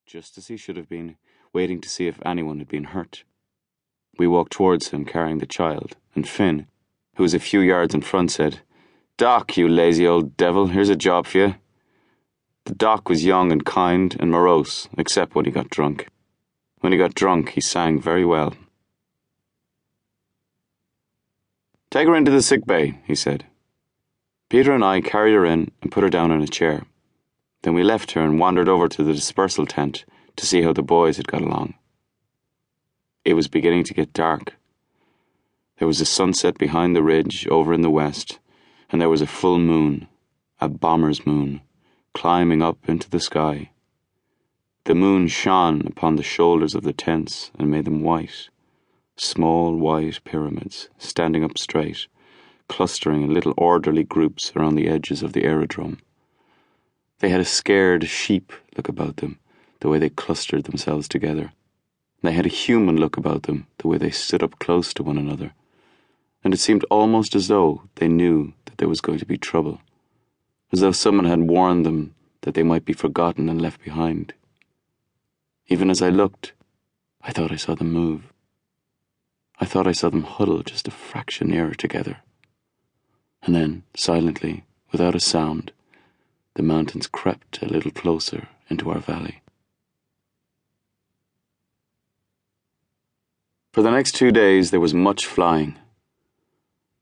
just as he should have been, waiting to see if anyone had been hurt. We walked towards him carrying the child, and Finn, who was a few yards in front, said, "Doc, you lazy old devil, here's a job for you." The Doc was young and kind and morose, except when he got drunk. When he got drunk, he sang very well. "Take her into the sick bay," he said. Peter and I carried her in and put her down on a chair. Then we left her and wandered over to the dispersal tent to see how the boys had got along. It was beginning to get dark. There was a sunset behind the ridge over in the west, and there was a full moon, a bomber's moon, climbing up into the sky. The moon shone upon the shoulders of the tents and made them white, small white pyramids standing up straight, clustering in little orderly groups around the edges of the aerodrome. They had a scared sheep look about them, the way they clustered themselves together. They had a human look about them, the way they stood up close to one another. And it seemed almost as though they knew that there was going to be trouble, as though someone had warned them that they might be forgotten and left behind. Even as I looked, I thought I saw them move. I thought I saw them huddle just a fraction nearer together. And then, silently, without a sound, the mountains crept a little closer into our valley. For the next 2 days there was much flying.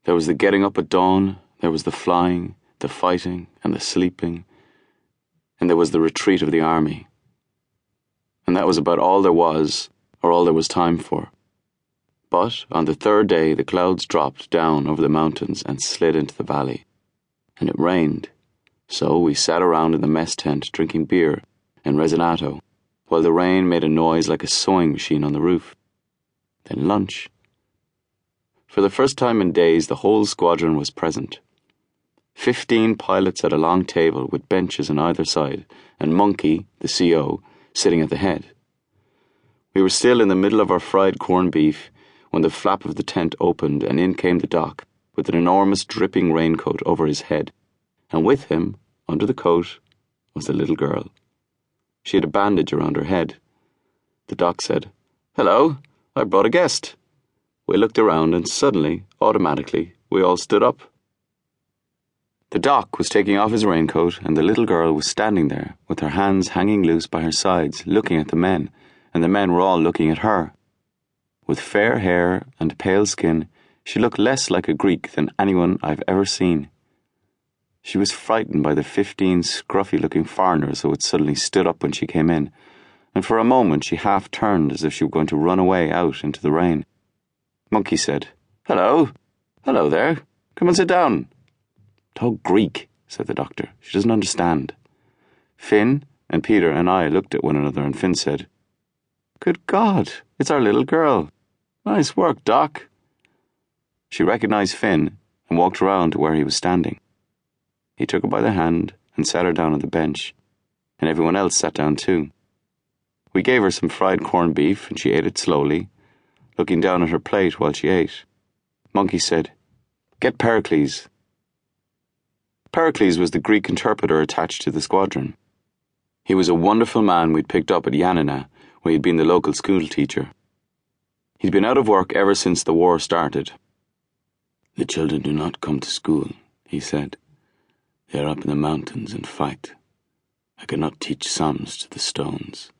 There was the getting up at dawn, there was the flying, the fighting, and the sleeping, and there was the retreat of the army. And that was about all there was, or all there was time for. But on the 3rd day the clouds dropped down over the mountains and slid into the valley, and it rained. So we sat around in the mess tent drinking beer and resinato, while the rain made a noise like a sewing machine on the roof. Then lunch. For the first time in days the whole squadron was present. 15 pilots at a long table with benches on either side, and Monkey, the CO, sitting at the head. We were still in the middle of our fried corned beef when the flap of the tent opened and in came the Doc with an enormous dripping raincoat over his head, and with him, under the coat, was the little girl. She had a bandage around her head. The Doc said, "Hello, I brought a guest." We looked around and suddenly, automatically, we all stood up. The Doc was taking off his raincoat and the little girl was standing there with her hands hanging loose by her sides, looking at the men, and the men were all looking at her. With fair hair and pale skin, she looked less like a Greek than anyone I've ever seen. She was frightened by the 15 scruffy-looking foreigners who had suddenly stood up when she came in, and for a moment she half turned as if she were going to run away out into the rain. Monkey said, "Hello. Hello there. Come and sit down." "Talk Greek," said the doctor. "She doesn't understand." Finn and Peter and I looked at one another and Finn said, "Good God, it's our little girl. Nice work, Doc." She recognized Finn and walked around to where he was standing. He took her by the hand and sat her down on the bench, and everyone else sat down too. We gave her some fried corned beef and she ate it slowly, looking down at her plate while she ate. Monkey said, "Get Pericles." Pericles was the Greek interpreter attached to the squadron. He was a wonderful man we'd picked up at Yanina, where he'd been the local school teacher. He'd been out of work ever since the war started. "The children do not come to school," he said. "They are up in the mountains and fight. I cannot teach sums to the stones."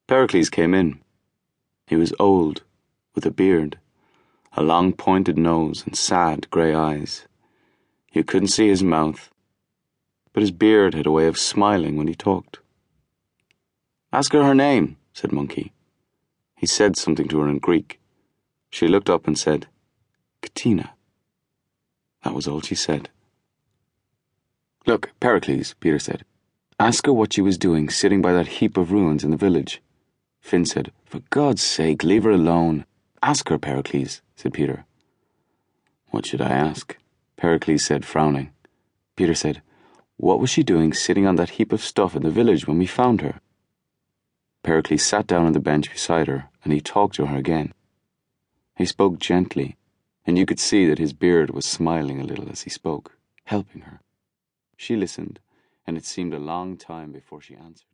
Pericles came in. He was old, with a beard, a long pointed nose and sad grey eyes. You couldn't see his mouth, but his beard had a way of smiling when he talked. "Ask her name," said Monkey. He said something to her in Greek. She looked up and said, "Katina." That was all she said. "Look, Pericles," Peter said. "Ask her what she was doing sitting by that heap of ruins in the village." Finn said, "For God's sake, leave her alone." "Ask her, Pericles," said Peter. "What should I ask?" Pericles said, frowning. Peter said, "What was she doing sitting on that heap of stuff in the village when we found her?" Pericles sat down on the bench beside her, and he talked to her again. He spoke gently, and you could see that his beard was smiling a little as he spoke, helping her. She listened, and it seemed a long time before she answered.